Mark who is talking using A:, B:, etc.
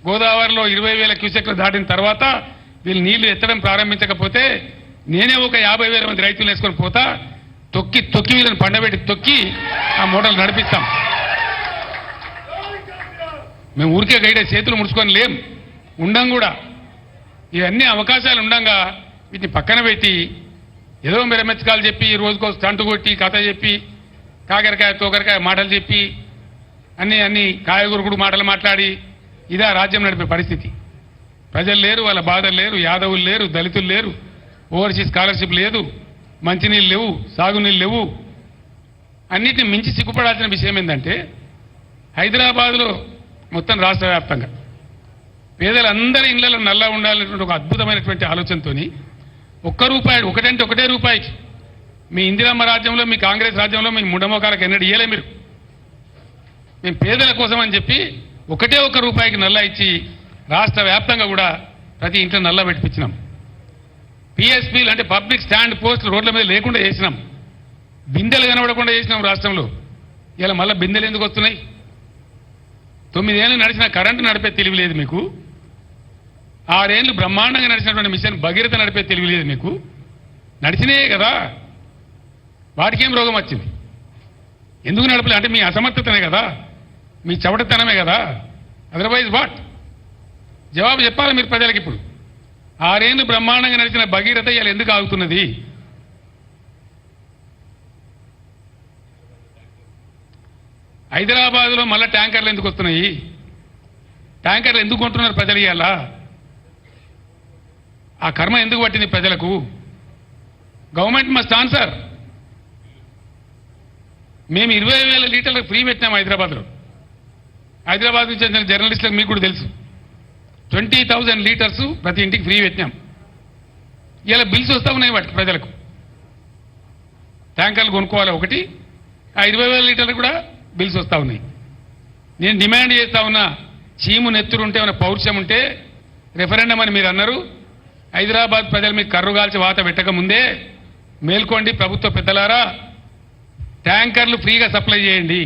A: గోదావరిలో 20,000 క్యూసెక్లు దాటిన తర్వాత వీళ్ళు నీళ్లు ఎత్తడం ప్రారంభించకపోతే నేనే ఒక 50,000 మంది రైతులు వేసుకొని పోతా, తొక్కి వీళ్ళని పండబెట్టి తొక్కి ఆ మూటలు నడిపిస్తాం. మేము ఊరికే గైడే చేతులు ముడుచుకొని లేం, ఉండం కూడా. ఇవన్నీ అవకాశాలు ఉండంగా వీటిని పక్కన పెట్టి ఏదో మెరమెచ్చకాలు చెప్పి రోజుకో స్టంటు కొట్టి కథ చెప్పి కాకరకాయ తోకరకాయ మాటలు చెప్పి అన్ని కాయగూరుకుడు మాటలు మాట్లాడి ఇదా రాజ్యం నడిపే పరిస్థితి. ప్రజలు లేరు, వాళ్ళ బాధలు లేరు, యాదవులు లేరు, దళితులు లేరు, ఓవర్సీస్ స్కాలర్షిప్ లేదు, మంచినీళ్ళు లేవు, సాగునీళ్ళు లేవు. అన్నిటిని మించి సిగ్గుపడాల్సిన విషయం ఏంటంటే హైదరాబాద్లో మొత్తం రాష్ట్ర వ్యాప్తంగా పేదలందరి ఇళ్లలో నల్లా ఉండాలనేటువంటి ఒక అద్భుతమైనటువంటి ఆలోచనతో ₹1 ఒకటంటే ఒకటే రూపాయికి మీ ఇందిరమ్మ రాజ్యంలో, మీ కాంగ్రెస్ రాజ్యంలో మీ ముండమోకాలకు ఎన్నడూ ఇయ్యలే మీరు. మేము పేదల కోసం అని చెప్పి ఒకటే ₹1 నల్లా ఇచ్చి రాష్ట్ర వ్యాప్తంగా కూడా ప్రతి ఇంట్లో నల్లా పెట్టించినాం. పిఎస్పీలు అంటే పబ్లిక్ స్టాండ్ పోస్టులు రోడ్ల మీద లేకుండా చేసినాం. బిందెలు కనబడకుండా చేసినాం రాష్ట్రంలో. ఇలా మళ్ళీ బిందెలు ఎందుకు వస్తున్నాయి? 9 ఏళ్ళు నడిచిన కరెంటు నడిపే తెలివి లేదు మీకు. 6 ఏళ్ళు బ్రహ్మాండంగా నడిచినటువంటి మిషన్ భగీరథ నడిపే తెలివి లేదు మీకు. నడిచినాయే కదా, వాటికేం రోగం వచ్చింది? ఎందుకు నడపలే అంటే మీ అసమర్థతనే కదా, మీ చవటతనమే కదా. Otherwise what? జవాబు చెప్పాలి మీరు ప్రజలకు. ఇప్పుడు 6 ఏళ్ళు బ్రహ్మాండంగా నడిచిన భగీరథ ఇలా ఎందుకు ఆగుతున్నది? హైదరాబాద్లో మళ్ళీ ట్యాంకర్లు ఎందుకు వస్తున్నాయి? ట్యాంకర్లు ఎందుకు కొంటున్నారు ప్రజలు? ఇవాళ ఆ కర్మ ఎందుకు పట్టింది ప్రజలకు? Government must answer. మేము 20,000 లీటర్లకు ఫ్రీ పెట్టినాం హైదరాబాద్లో. హైదరాబాద్ నుంచి వచ్చిన జర్నలిస్టులకు మీకు కూడా తెలుసు, 20,000 లీటర్స్ ప్రతి ఇంటికి ఫ్రీ పెట్టినాం. ఇలా బిల్స్ వస్తూ ఉన్నాయి వాటికి ప్రజలకు. ట్యాంకర్లు కొనుక్కోవాలి ఒకటి, ఆ 20,000 లీటర్లు కూడా బిల్స్ వస్తూ ఉన్నాయి. నేను డిమాండ్ చేస్తా ఉన్నా, చీము నెత్తురుంటే ఉన్న పౌరుషం ఉంటే రెఫరెండం అని మీరు అన్నారు. హైదరాబాద్ ప్రజలు మీకు కర్రు కాల్చి వాత పెట్టక ముందే మేల్కోండి ప్రభుత్వ పెద్దలారా, ట్యాంకర్లు ఫ్రీగా సప్లై చేయండి.